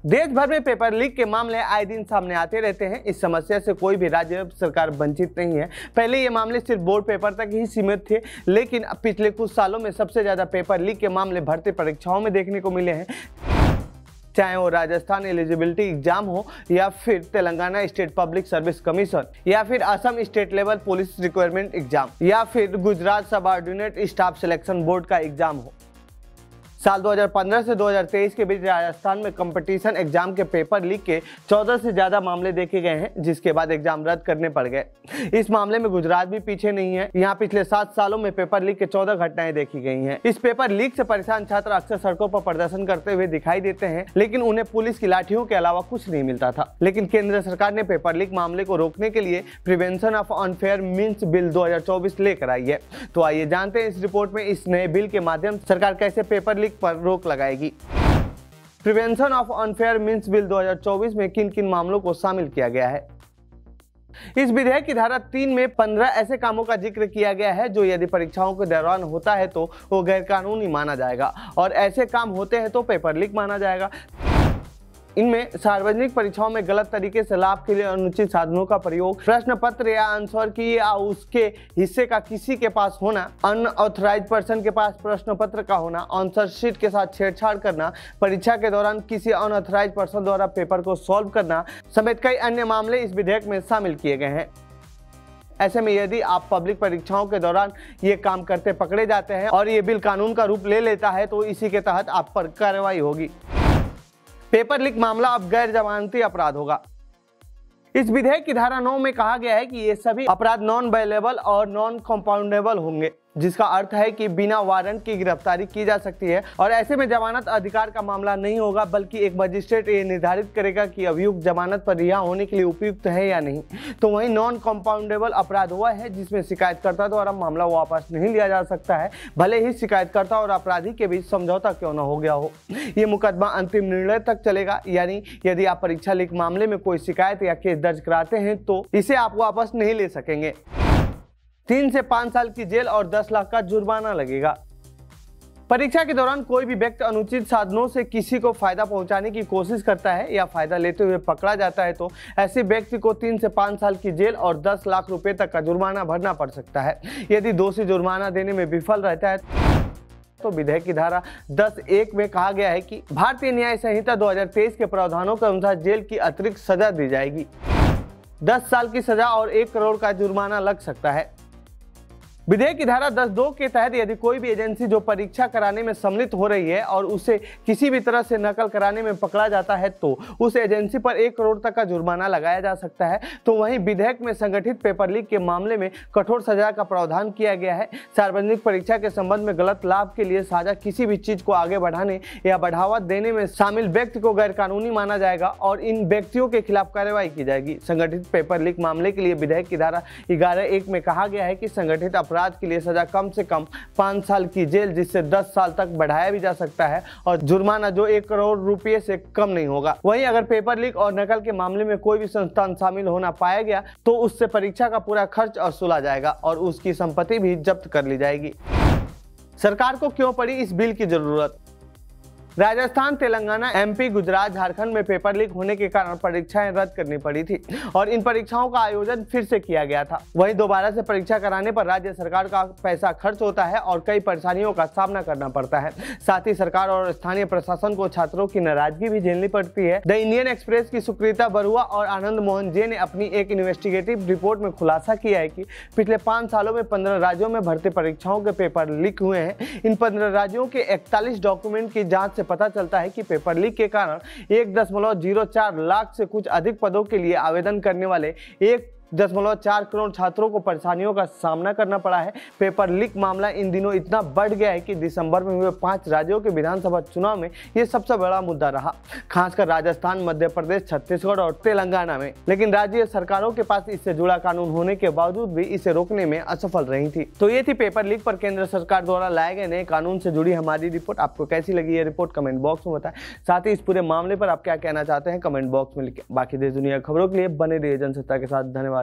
देश भर में पेपर लीक के मामले आए दिन सामने आते रहते हैं। इस समस्या से कोई भी राज्य सरकार वंचित नहीं है। पहले ये मामले सिर्फ बोर्ड पेपर तक ही सीमित थे, लेकिन अब पिछले कुछ सालों में सबसे ज्यादा पेपर लीक के मामले भर्ती परीक्षाओं में देखने को मिले हैं। चाहे वो राजस्थान एलिजिबिलिटी एग्जाम हो, या फिर Telangana state public service commission, या फिर Assam state level police requirement exam, या फिर Gujarat subordinate staff selection board का एग्जाम हो। साल 2015 से 2023 के बीच राजस्थान में कंपटीशन एग्जाम के पेपर लीक के 14 से ज्यादा मामले देखे गए हैं, जिसके बाद एग्जाम रद्द करने पड़ गए। इस मामले में गुजरात भी पीछे नहीं है। यहाँ पिछले 7 सालों में पेपर लीक के 14 घटनाएं देखी गई हैं। इस पेपर लीक से परेशान छात्र अक्सर सड़कों पर प्रदर्शन करते हुए दिखाई देते हैं, लेकिन उन्हें पुलिस की लाठियों के अलावा कुछ नहीं मिलता था। लेकिन केंद्र सरकार ने पेपर लीक मामले को रोकने के लिए prevention of unfair means bill 2024 लेकर आई है। तो आइए जानते हैं इस रिपोर्ट में इस नए बिल के माध्यम से सरकार कैसे पेपर लीक पर रोक लगाएगी। Prevention of unfair means bill 2024 में किन किन मामलों को शामिल किया गया है। इस विधेयक की धारा 3 में 15 ऐसे कामों का जिक्र किया गया है जो यदि परीक्षाओं के दौरान होता है तो वो गैर कानूनी माना जाएगा, और ऐसे काम होते हैं तो पेपर लीक माना जाएगा। इनमें सार्वजनिक परीक्षाओं में गलत तरीके से लाभ के लिए अनुचित साधनों का प्रयोग, प्रश्न पत्र या आंसर की या उसके हिस्से का किसी के पास होना, अनऑथराइज्ड पर्सन के पास प्रश्न पत्र का होना, आंसर शीट के साथ छेड़छाड़ करना, परीक्षा के दौरान किसी अनऑथराइज्ड पर्सन द्वारा पेपर को सॉल्व करना समेत कई अन्य मामले इस विधेयक में शामिल किए गए हैं। ऐसे में यदि आप पब्लिक परीक्षाओं के दौरान ये काम करते पकड़े जाते हैं और ये बिल कानून का रूप ले लेता है तो इसी के तहत आप पर कार्रवाई होगी। पेपर लीक मामला अब गैर जमानती अपराध होगा। इस विधेयक की धारा 9 में कहा गया है कि ये सभी अपराध नॉन बेलेबल और नॉन कंपाउंडेबल होंगे, जिसका अर्थ है कि बिना वारंट की गिरफ्तारी की जा सकती है, और ऐसे में जमानत अधिकार का मामला नहीं होगा, बल्कि एक मजिस्ट्रेट ये निर्धारित करेगा कि अभियुक्त जमानत पर रिहा होने के लिए उपयुक्त है या नहीं। तो वहीं नॉन कंपाउंडेबल अपराध हुआ है जिसमें शिकायतकर्ता द्वारा मामला वापस नहीं लिया जा सकता है, भले ही शिकायतकर्ता और अपराधी के बीच समझौता क्यों न हो गया हो। ये मुकदमा अंतिम निर्णय तक चलेगा, यानी यदि आप परीक्षा लीक मामले में कोई शिकायत या केस दर्ज कराते हैं तो इसे आप वापस नहीं ले सकेंगे। 3 से 5 साल की जेल और 10 लाख का जुर्माना लगेगा। परीक्षा के दौरान कोई भी व्यक्ति अनुचित साधनों से किसी को फायदा पहुंचाने की कोशिश करता है या फायदा लेते हुए पकड़ा जाता है तो ऐसे व्यक्ति को 3 से 5 साल की जेल और 10 लाख रुपए तक का जुर्माना भरना पड़ सकता है। यदि दोषी जुर्माना देने में विफल रहता है तो विधेयक की धारा 10(1) में कहा गया है कि भारतीय न्याय संहिता 2023 के प्रावधानों के अनुसार जेल की अतिरिक्त सजा दी जाएगी। 10 साल की सजा और 1 करोड़ का जुर्माना लग सकता है। विधेयक की धारा 10(2) के तहत यदि कोई भी एजेंसी जो परीक्षा कराने में सम्मिलित हो रही है और उसे किसी भी तरह से नकल कराने में पकड़ा जाता है तो उस एजेंसी पर 1 करोड़ तक का जुर्माना लगाया जा सकता है। तो वहीं विधेयक में संगठित पेपर लीक के मामले में कठोर सजा का प्रावधान किया गया है। सार्वजनिक परीक्षा के संबंध में गलत लाभ के लिए साझा किसी भी चीज को आगे बढ़ाने या बढ़ावा देने में शामिल व्यक्ति को गैर कानूनी माना जाएगा और इन व्यक्तियों के खिलाफ कार्रवाई की जाएगी। संगठित पेपर लीक मामले के लिए विधेयक की धारा 11(1) में कहा गया है कि संगठित अपराध के लिए सजा कम से कम 5 साल की जेल, जिससे 10 साल तक बढ़ाया भी जा सकता है, और जुर्माना जो 1 करोड़ रुपए से कम नहीं होगा। वहीं अगर पेपर लीक और नकल के मामले में कोई भी संस्थान शामिल होना पाया गया तो उससे परीक्षा का पूरा खर्च वसूला जाएगा और उसकी संपत्ति भी जब्त कर ली जाएगी। सरकार को क्यों पड़ी इस बिल की जरूरत। राजस्थान, तेलंगाना, एमपी, गुजरात, झारखंड में पेपर लीक होने के कारण परीक्षाएं रद्द करनी पड़ी थी और इन परीक्षाओं का आयोजन फिर से किया गया था। वहीं दोबारा से परीक्षा कराने पर राज्य सरकार का पैसा खर्च होता है और कई परेशानियों का सामना करना पड़ता है। साथ ही सरकार और स्थानीय प्रशासन को छात्रों की नाराजगी भी झेलनी पड़ती है। द इंडियन एक्सप्रेस की सुकृता बरुआ और आनंद मोहन जे ने अपनी एक इन्वेस्टिगेटिव रिपोर्ट में खुलासा किया है कि पिछले 5 सालों में 15 राज्यों में भर्ती परीक्षाओं के पेपर लीक हुए हैं। इन 15 राज्यों के 41 डॉक्यूमेंट की जांच से पता चलता है कि पेपर लीक के कारण 1.04 लाख से कुछ अधिक पदों के लिए आवेदन करने वाले 1.4 करोड़ छात्रों को परेशानियों का सामना करना पड़ा है। पेपर लीक मामला इन दिनों इतना बढ़ गया है कि दिसंबर में हुए 5 राज्यों के विधानसभा चुनाव में यह सबसे बड़ा मुद्दा रहा, खासकर राजस्थान, मध्य प्रदेश, छत्तीसगढ़ और तेलंगाना में। लेकिन राज्य सरकारों के पास इससे जुड़ा कानून होने के बावजूद भी इसे रोकने में असफल रही थी। तो ये थी पेपर लीक पर केंद्र सरकार द्वारा लाए गए नए कानून से जुड़ी हमारी रिपोर्ट। आपको कैसी लगी ये रिपोर्ट कमेंट बॉक्स में बताएं। साथ ही इस पूरे मामले पर आप क्या कहना चाहते हैं कमेंट बॉक्स में लिखें। बाकी देश दुनिया खबरों के लिए बने रहिए जनसत्ता के साथ। धन्यवाद।